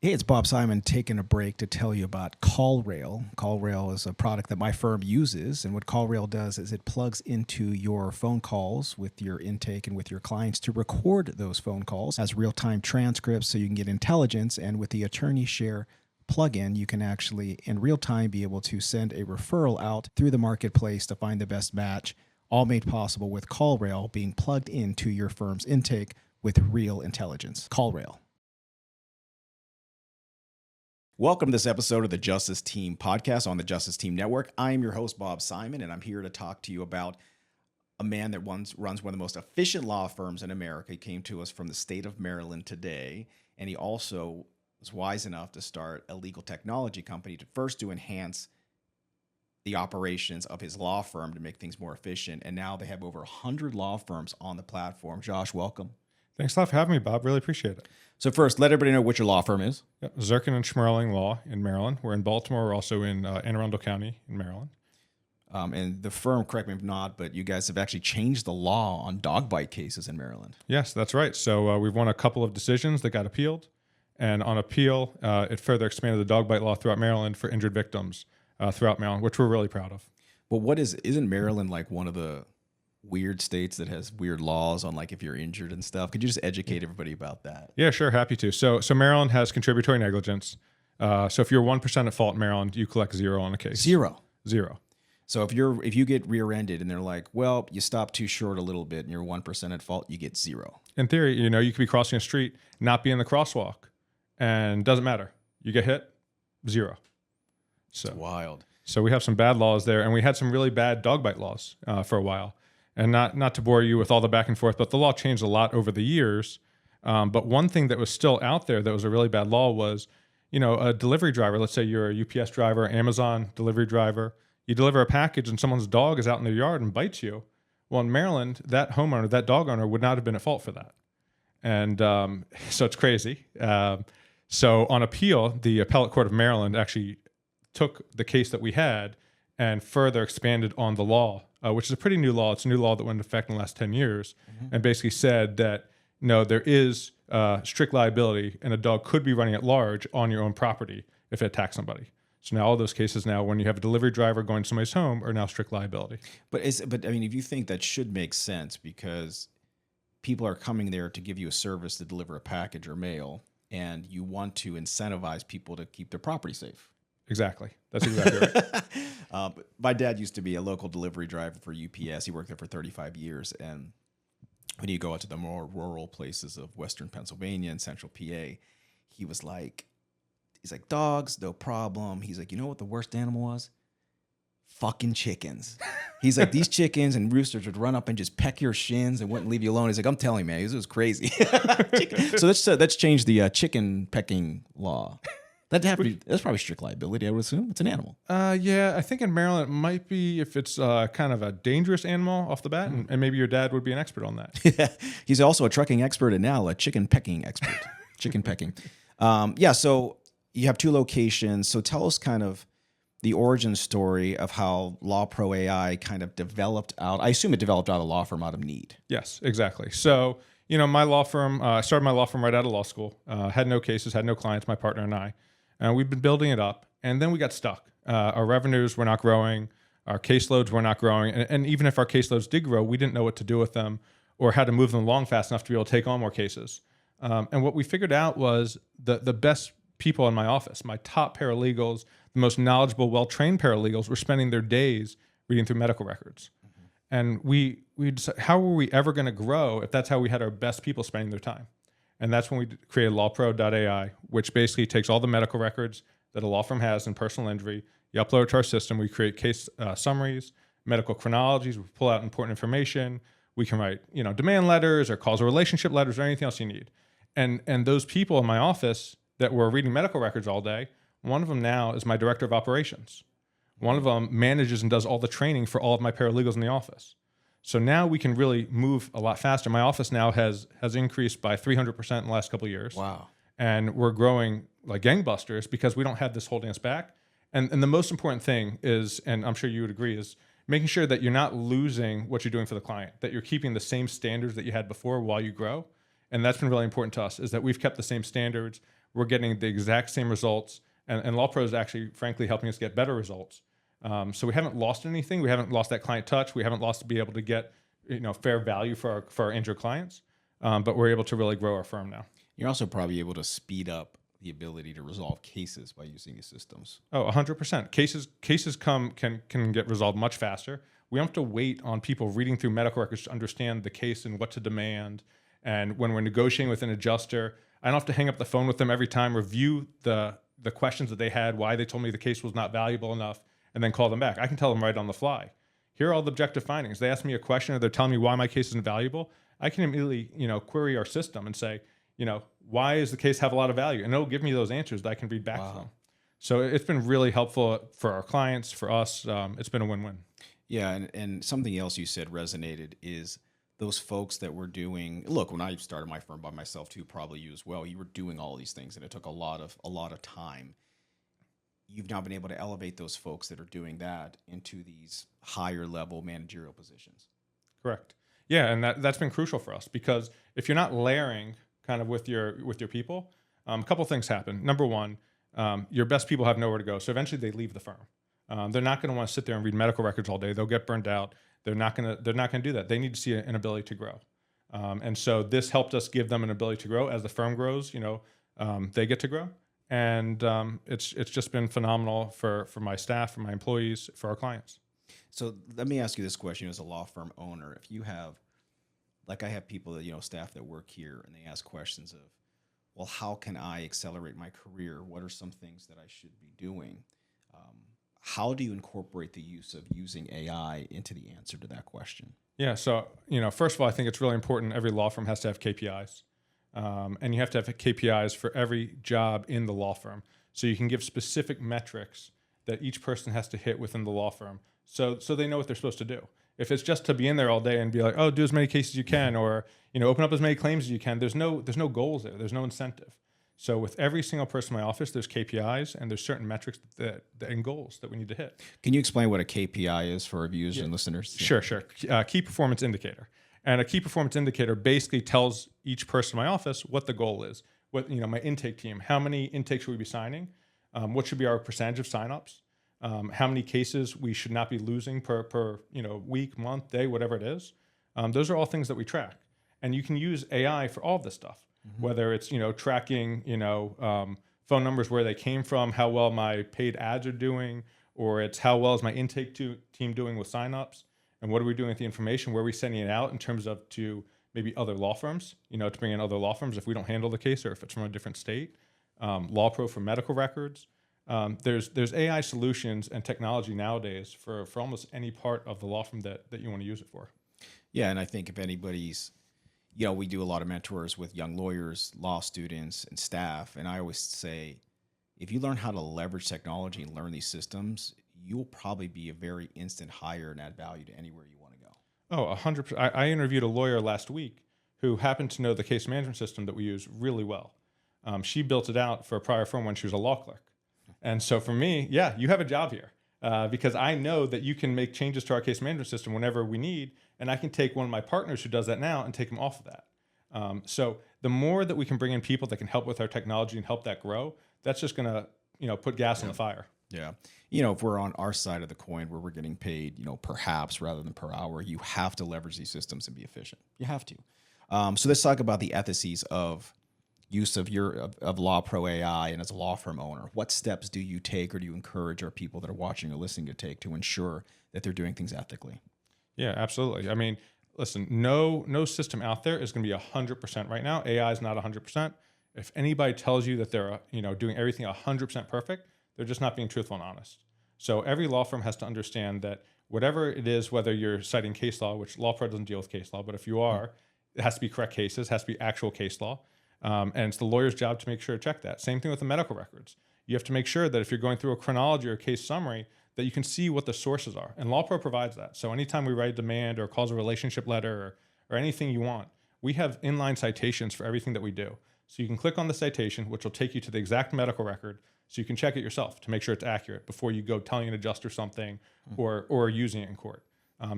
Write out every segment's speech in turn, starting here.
Hey, it's Bob Simon taking a break to tell you about CallRail. CallRail is a product that my firm uses, and what CallRail does is it plugs into your phone calls with your intake and with your clients to record those phone calls as real-time transcripts so you can get intelligence, and with the Attorney Share plugin, you can actually, in real time, be able to send a referral out through the marketplace to find the best match, all made possible with CallRail being plugged into your firm's intake with real intelligence. CallRail. Welcome to this episode of the Justice Team podcast on the Justice Team Network. I am your host, Bob Simon, and I'm here to talk to you about a man that runs one of the most efficient law firms in America. He came to us from the state of Maryland today, and he also was wise enough to start a legal technology company to enhance the operations of his law firm to make things more efficient. And now they have over 100 law firms on the platform. Josh, welcome. Thanks a lot for having me, Bob. Really appreciate it. So first, let everybody know what your law firm is. Zirkin and Schmerling Law in Maryland. We're in Baltimore. We're also in Anne Arundel County in Maryland. And the firm, correct me if not, but you guys have actually changed the law on dog bite cases in Maryland. Yes, that's right. So we've won a couple of decisions that got appealed. And on appeal, it further expanded the dog bite law throughout Maryland for injured victims throughout Maryland, which we're really proud of. But isn't Maryland like one of the weird states that has weird laws on like if you're injured and stuff? Could you just educate everybody about that? Yeah, sure. Happy to. So Maryland has contributory negligence. So if you're 1% at fault in Maryland, you collect zero on a case. Zero. So if you get rear-ended and they're like, well, you stopped too short a little bit and you're 1% at fault, you get zero. In theory, you could be crossing a street, not be in the crosswalk, and doesn't matter. You get hit, zero. So it's wild. So we have some bad laws there, and we had some really bad dog bite laws for a while. And not to bore you with all the back and forth, but the law changed a lot over the years. But one thing that was still out there that was a really bad law was, a delivery driver. Let's say you're a UPS driver, Amazon delivery driver. You deliver a package and someone's dog is out in their yard and bites you. Well, in Maryland, that homeowner, that dog owner would not have been at fault for that. And so it's crazy. So on appeal, the Appellate Court of Maryland actually took the case that we had and further expanded on the law, which is a pretty new law. It's a new law that went into effect in the last 10 years, and basically said that, no, there is strict liability, and a dog could be running at large on your own property if it attacks somebody. So now all those cases now, when you have a delivery driver going to somebody's home, are now strict liability. But I mean, if you think that should make sense, because people are coming there to give you a service to deliver a package or mail, and you want to incentivize people to keep their property safe. Exactly. That's exactly right. My dad used to be a local delivery driver for UPS. He worked there for 35 years. And when you go out to the more rural places of Western Pennsylvania and Central PA, he's like, dogs, no problem. He's like, you know what the worst animal was? Fucking chickens. He's like, these chickens and roosters would run up and just peck your shins and wouldn't leave you alone. He's like, I'm telling you, man, this was crazy. So let's change the chicken pecking law. That's probably strict liability, I would assume. It's an animal. Yeah, I think in Maryland it might be if it's kind of a dangerous animal off the bat, and maybe your dad would be an expert on that. Yeah, he's also a trucking expert and now a chicken pecking expert. Chicken pecking. So you have two locations. So tell us kind of the origin story of how LawPro.ai kind of developed out. I assume it developed out of a law firm out of need. Yes, exactly. So, my law firm, I started my law firm right out of law school, had no cases, had no clients, my partner and I. We've been building it up, and then we got stuck. Our revenues were not growing. Our caseloads were not growing. And even if our caseloads did grow, we didn't know what to do with them or how to move them along fast enough to be able to take on more cases. And what we figured out was the best people in my office, my top paralegals, the most knowledgeable, well-trained paralegals, were spending their days reading through medical records. And we decided, how were we ever going to grow if that's how we had our best people spending their time? And that's when we created LawPro.ai, which basically takes all the medical records that a law firm has in personal injury. You upload it to our system. We create case summaries, medical chronologies. We pull out important information. We can write, demand letters or causal relationship letters or anything else you need. And those people in my office that were reading medical records all day, one of them now is my director of operations. One of them manages and does all the training for all of my paralegals in the office. So now we can really move a lot faster. My office now has increased by 300% in the last couple of years. Wow. And we're growing like gangbusters because we don't have this holding us back. And the most important thing is, and I'm sure you would agree, is making sure that you're not losing what you're doing for the client, that you're keeping the same standards that you had before while you grow. And that's been really important to us, is that we've kept the same standards. We're getting the exact same results. And LawPro is actually, frankly, helping us get better results. So we haven't lost anything. We haven't lost that client touch. We haven't lost to be able to get fair value for our injured clients. But we're able to really grow our firm now. You're also probably able to speed up the ability to resolve cases by using these systems. Oh, 100%. Cases can get resolved much faster. We don't have to wait on people reading through medical records to understand the case and what to demand. And when we're negotiating with an adjuster, I don't have to hang up the phone with them every time, review the questions that they had, why they told me the case was not valuable enough, and then call them back. I can tell them right on the fly. Here are all the objective findings. They ask me a question or they're telling me why my case isn't valuable. I can immediately, query our system and say, why does the case have a lot of value? And it'll give me those answers that I can read back to them. So it's been really helpful for our clients, for us. It's been a win-win. Yeah, and something else you said resonated is those folks that were doing. Look, when I started my firm by myself too, probably you as well. You were doing all these things, and it took a lot of time. You've now been able to elevate those folks that are doing that into these higher level managerial positions. Correct. Yeah, and that's been crucial for us, because if you're not layering kind of with your people, a couple things happen. Number one, your best people have nowhere to go, so eventually they leave the firm. They're not going to want to sit there and read medical records all day. They'll get burned out. They're not going to do that. They need to see an ability to grow, and so this helped us give them an ability to grow. As the firm grows, they get to grow, and it's just been phenomenal for my staff, for my employees, for our clients. So let me ask you this question as a law firm owner. If you have, like I have people that, staff that work here, and they ask questions of, well, how can I accelerate my career? What are some things that I should be doing? How do you incorporate the use of using AI into the answer to that question? Yeah. So, first of all, I think it's really important. Every law firm has to have KPIs. And you have to have KPIs for every job in the law firm. So you can give specific metrics that each person has to hit within the law firm. So they know what they're supposed to do. If it's just to be in there all day and be like, oh, do as many cases as you can, or, open up as many claims as you can, there's no goals there. There's no incentive. So with every single person in my office, there's KPIs and there's certain metrics and goals that we need to hit. Can you explain what a KPI is for our viewers and listeners? Sure. Key performance indicator. And a key performance indicator basically tells each person in my office what the goal is. What, my intake team, how many intakes should we be signing? What should be our percentage of signups? How many cases we should not be losing per week, month, day, whatever it is. Those are all things that we track. And you can use AI for all of this stuff, whether it's, tracking, phone numbers, where they came from, how well my paid ads are doing, or it's how well is my intake team doing with signups, and what are we doing with the information, where are we sending it out in terms of to maybe other law firms, to bring in other law firms if we don't handle the case or if it's from a different state. LawPro for medical records. There's AI solutions and technology nowadays for almost any part of the law firm that you want to use it for. Yeah, and I think if anybody's, we do a lot of mentors with young lawyers, law students, and staff, and I always say, if you learn how to leverage technology and learn these systems, you'll probably be a very instant hire and add value to anywhere you want to go. Oh, 100%. I interviewed a lawyer last week who happened to know the case management system that we use really well. She built it out for a prior firm when she was a law clerk. And so for me, yeah, you have a job here because I know that you can make changes to our case management system whenever we need, and I can take one of my partners who does that now and take them off of that. So the more that we can bring in people that can help with our technology and help that grow, that's just going to, put gas on the fire. Yeah. If we're on our side of the coin where we're getting paid, perhaps rather than per hour, you have to leverage these systems and be efficient. You have to. So let's talk about the ethics of use of LawPro.ai, and as a law firm owner, what steps do you take or do you encourage our people that are watching or listening to take to ensure that they're doing things ethically? Yeah, absolutely. I mean, listen, no system out there is going to be 100% right now. AI is not 100%. If anybody tells you that they're doing everything 100% perfect, they're just not being truthful and honest. So every law firm has to understand that whatever it is, whether you're citing case law, which LawPro doesn't deal with case law, but if you are, it has to be correct cases, has to be actual case law. And it's the lawyer's job to make sure to check that. Same thing with the medical records. You have to make sure that if you're going through a chronology or a case summary, that you can see what the sources are. And LawPro provides that. So anytime we write a demand or causal relationship letter or anything you want, we have inline citations for everything that we do. So you can click on the citation, which will take you to the exact medical record, so you can check it yourself to make sure it's accurate before you go telling an adjuster something or using it in court.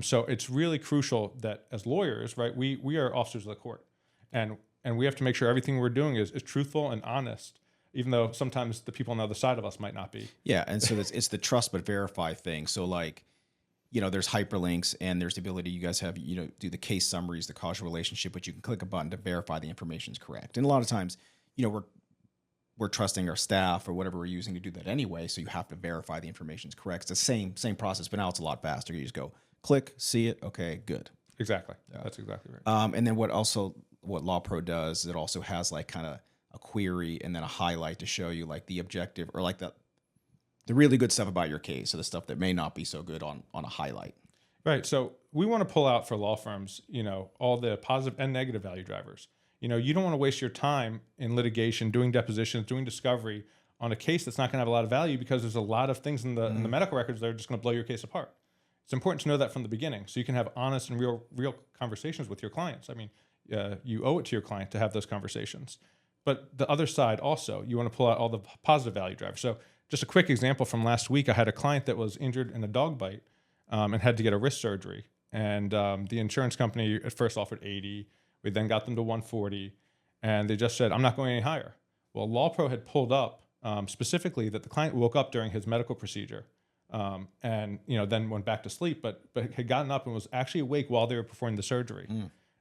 So it's really crucial that as lawyers, right, we are officers of the court. And and we have to make sure everything we're doing is truthful and honest, even though sometimes the people on the other side of us might not be. Yeah, and so it's the trust but verify thing. So like, there's hyperlinks and there's the ability you guys have, do the case summaries, the causal relationship, but you can click a button to verify the information is correct. And a lot of times, we're trusting our staff or whatever we're using to do that anyway. So you have to verify the information is correct. It's the same process, but now it's a lot faster. You just go click, see it. Okay, good. Exactly. Yeah. That's exactly right. And then what LawPro does is it also has like kind of a query and then a highlight to show you like the objective or like the really good stuff about your case. So the stuff that may not be so good on a highlight. Right. So we want to pull out for law firms, all the positive and negative value drivers. You don't want to waste your time in litigation, doing depositions, doing discovery on a case that's not going to have a lot of value because there's a lot of things in the medical records that are just going to blow your case apart. It's important to know that from the beginning so you can have honest and real conversations with your clients. I mean, you owe it to your client to have those conversations. But the other side also, you want to pull out all the positive value drivers. So just a quick example from last week, I had a client that was injured in a dog bite and had to get a wrist surgery. And the insurance company at first offered 80. We then got them to 140, and they just said, I'm not going any higher. Well, LawPro had pulled up specifically that the client woke up during his medical procedure and then went back to sleep, but had gotten up and was actually awake while they were performing the surgery.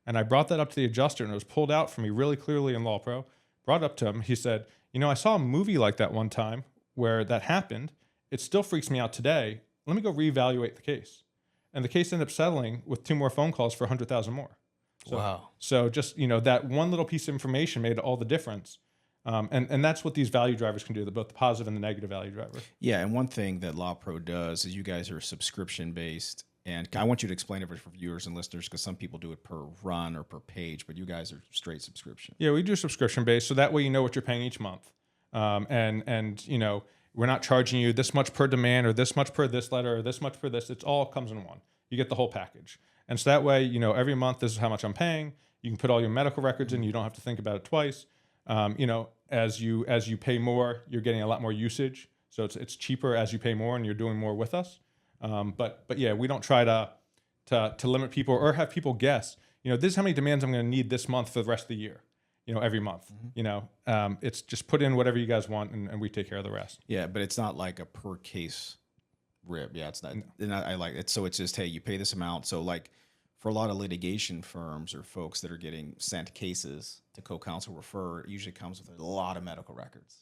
And I brought that up to the adjuster, and it was pulled out for me really clearly in LawPro. Brought it up to him. He said, I saw a movie like that one time where that happened. It still freaks me out today. Let me go reevaluate the case. And the case ended up settling with 2 more phone calls for $100,000 more. So, wow. So just, that one little piece of information made all the difference. And that's what these value drivers can do, both the positive and the negative value driver. Yeah, and one thing that LawPro does is you guys are subscription-based. And I want you to explain it for viewers and listeners because some people do it per run or per page, but you guys are straight subscription. Yeah, we do subscription-based, so that way you know what you're paying each month. We're not charging you this much per demand or this much per this letter or this much per this. It all comes in one. You get the whole package. And so that way, every month, this is how much I'm paying. You can put all your medical records in. You don't have to think about it twice. As you pay more, you're getting a lot more usage. So it's cheaper as you pay more and you're doing more with us. But yeah, we don't try to limit people or have people guess, this is how many demands I'm going to need this month for the rest of the year, every month. It's just put in whatever you guys want and we take care of the rest. Yeah, but it's not like a per case rib. Yeah, it's not. And I like it. So it's just, hey, you pay this amount. So like for a lot of litigation firms or folks that are getting sent cases to co-counsel refer, it usually comes with a lot of medical records.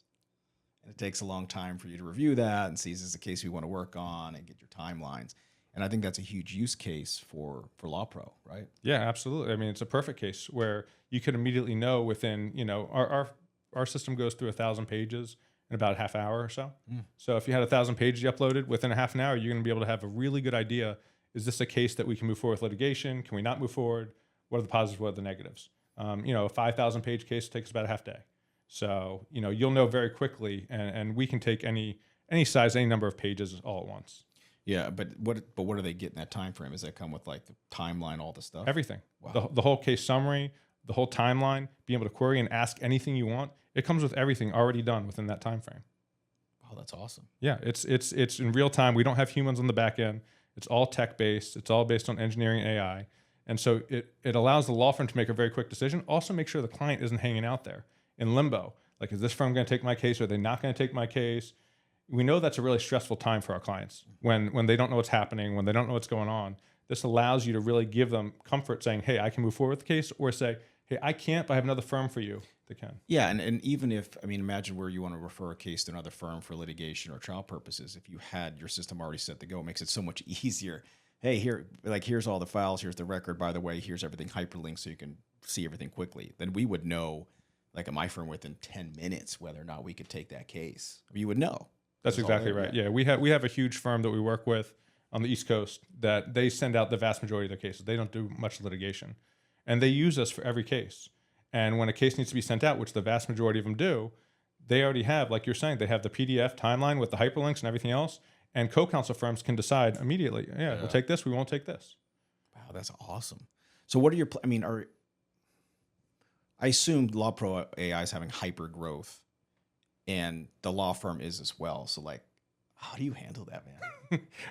And it takes a long time for you to review that and see is this a case we want to work on and get your timelines. And I think that's a huge use case for LawPro, right? Yeah, absolutely. I mean, it's a perfect case where you could immediately know within, our system goes through 1,000 pages in about a half hour or so. So if you had 1,000 pages you uploaded within a half an hour, you're going to be able to have a really good idea. Is this a case that we can move forward with litigation? Can we not move forward? What are the positives? What are the negatives? A 5,000 page case takes about a half day. So, you'll know very quickly and we can take any size, any number of pages all at once. Yeah, but what do they get in that time frame? Does that come with like the timeline, all the stuff? Everything. Wow. The whole case summary, the whole timeline, being able to query and ask anything you want. It comes with everything already done within that time frame. Oh, that's awesome. Yeah, it's in real time. We don't have humans on the back end. It's all tech based. It's all based on engineering AI. And so it allows the law firm to make a very quick decision. Also make sure the client isn't hanging out there in limbo. Like, is this firm going to take my case? Or are they not going to take my case? We know that's a really stressful time for our clients when they don't know what's happening, when they don't know what's going on. This allows you to really give them comfort saying, hey, I can move forward with the case, or say, hey, I can't, but I have another firm for you that can. Yeah, and even if, imagine where you want to refer a case to another firm for litigation or trial purposes, if you had your system already set to go, it makes it so much easier. Hey, here's all the files, here's the record, by the way, here's everything hyperlinked so you can see everything quickly. Then we would know, like at my firm, within 10 minutes whether or not we could take that case. You would know. That's exactly right. Yeah, we have a huge firm that we work with on the East Coast that they send out the vast majority of their cases. They don't do much litigation. And they use us for every case. And when a case needs to be sent out, which the vast majority of them do, they already have, like you're saying, they have the PDF timeline with the hyperlinks and everything else. And co-counsel firms can decide immediately, we'll take this, we won't take this. Wow, that's awesome. So what are your, I assume LawPro.ai is having hyper growth and the law firm is as well. So like, How do you handle that, man?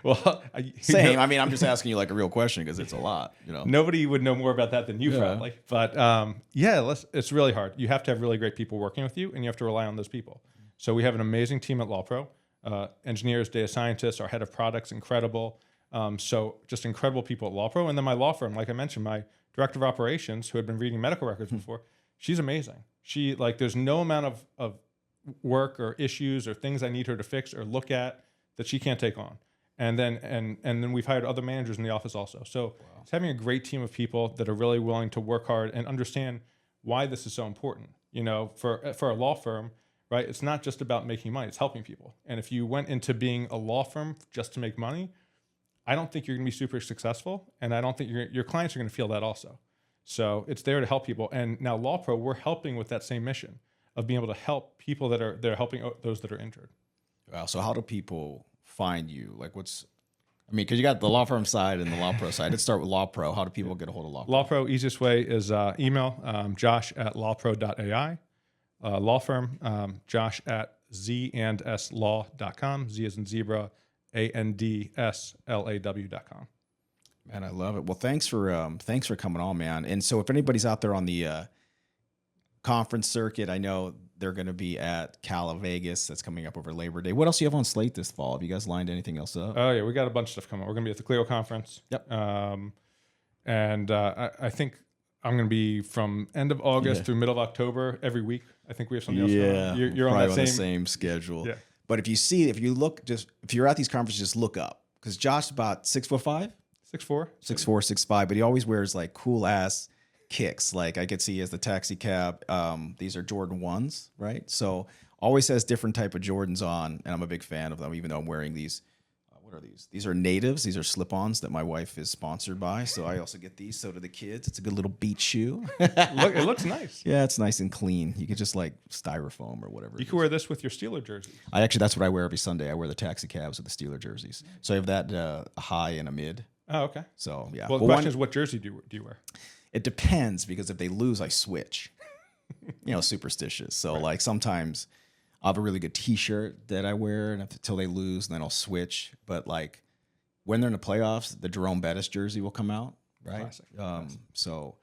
Well, Same. I mean, I'm just asking you like a real question because it's a lot, you know. Nobody would know more about that than you probably. But it's really hard. You have to have really great people working with you, and you have to rely on those people. So we have an amazing team at LawPro. Engineers, data scientists, our head of products, incredible. So just incredible people at LawPro. And then my law firm, like I mentioned, my director of operations, who had been reading medical records before, she's amazing. She there's no amount of work or issues or things I need her to fix or look at that she can't take on. And then we've hired other managers in the office also. So it's having a great team of people that are really willing to work hard and understand why this is so important. You know, for a law firm, right? It's not just about making money; it's helping people. And if you went into being a law firm just to make money, I don't think you're going to be super successful, and I don't think your clients are going to feel that also. So it's there to help people. And now LawPro, we're helping with that same mission of being able to help people that are helping those that are injured. Wow. So how do people find you? Like because you got the law firm side and the LawPro side. Let's start with LawPro. How do people get a hold of LawPro? LawPro, easiest way is email josh@lawpro.ai. Law firm, josh@zanslaw.com. Z as in zebra, ANDSLAW.com. Man, I love it. Well, thanks for coming on, man. And so if anybody's out there on the conference circuit, I know they're going to be at Cal Vegas. That's coming up over Labor Day. What else do you have on slate this fall? Have you guys lined anything else up? Oh yeah, we got a bunch of stuff coming. We're going to be at the Clio conference. Yep. I think I'm going to be from end of August through middle of October every week. I think we have something else going on. You're on that the same schedule. Yeah. But if you're at these conferences, just look up, because Josh's about 6'5", 6'4", 6'5", but he always wears like cool ass kicks. Like I could see he has the taxi cab. These are Jordan 1s, right? So always has different type of Jordans on, and I'm a big fan of them, even though I'm wearing these. What are these? These are natives. These are slip-ons that my wife is sponsored by. So I also get these. So do the kids. It's a good little beach shoe. It looks nice. Yeah, it's nice and clean. You could just like styrofoam or whatever. You can wear this with your Steeler jersey. That's what I wear every Sunday. I wear the taxi cabs with the Steeler jerseys. So I have that a high and a mid. Oh, okay. So yeah. Well, the question is, what jersey do you wear? It depends, because if they lose, I switch. Superstitious. So like sometimes I'll have a really good T-shirt that I wear until they lose, and then I'll switch. But like when they're in the playoffs, the Jerome Bettis jersey will come out, right? Classic. So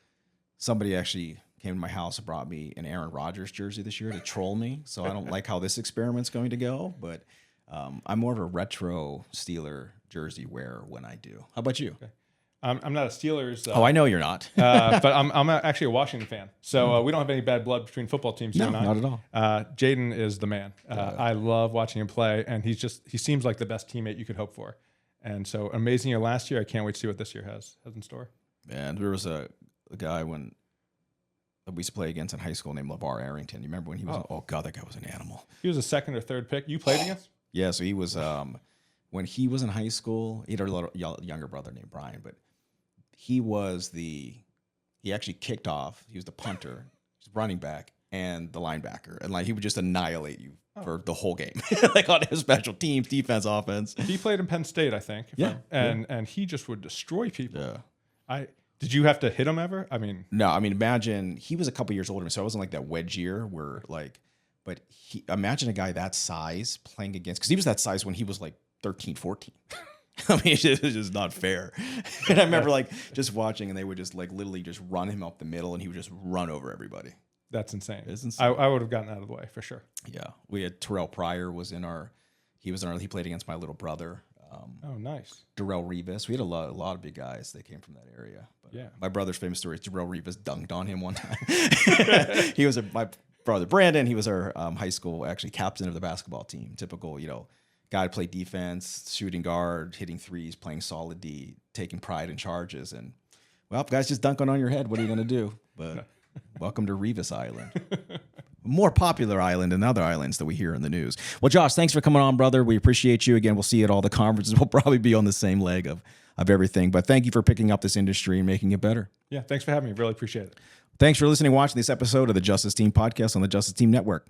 somebody actually came to my house and brought me an Aaron Rodgers jersey this year to troll me. So I don't like how this experiment's going to go, but I'm more of a retro Steeler jersey wearer when I do. How about you? Okay. I'm not a Steelers. I know you're not. But I'm actually a Washington fan. So we don't have any bad blood between football teams. No, you and I. not at all. Jaden is the man. I love watching him play, and he seems like the best teammate you could hope for. And so amazing year last year. I can't wait to see what this year has in store. And there was a guy that we used to play against in high school named LeVar Arrington. You remember when he was? Oh God, that guy was an animal. He was a second or third pick. You played against? Yeah, so he was. When he was in high school, he had a little younger brother named Brian, but he actually kicked off. He was the punter, he's running back, and the linebacker, and like he would just annihilate you for the whole game, like on his special teams, defense, offense. He played in Penn State, I think. And he just would destroy people. Yeah. Did you have to hit him ever? I mean, no. I mean, imagine he was a couple years older, so I wasn't like that wedge year where like. But imagine a guy that size playing against, because he was that size when he was like 13, 14. I mean, it's just not fair. And I remember like just watching, and they would just like literally just run him up the middle, and he would just run over everybody. That's insane. It's insane. I would have gotten out of the way for sure. Yeah, we had Terrell Pryor he played against my little brother. Oh, nice. Darrell Revis. We had a lot of big guys that came from that area. But yeah. My brother's famous story is Darrell Revis dunked on him one time. He was my brother Brandon. He was our high school actually captain of the basketball team. Typical, guy to play defense, shooting guard, hitting threes, playing solid D, taking pride in charges. And, well, guys just dunking on your head. What are you going to do? But welcome to Revis Island. More popular island than other islands that we hear in the news. Well, Josh, thanks for coming on, brother. We appreciate you. Again, we'll see you at all the conferences. We'll probably be on the same leg of everything. But thank you for picking up this industry and making it better. Yeah, thanks for having me. Really appreciate it. Thanks for listening and watching this episode of the Justice Team Podcast on the Justice Team Network.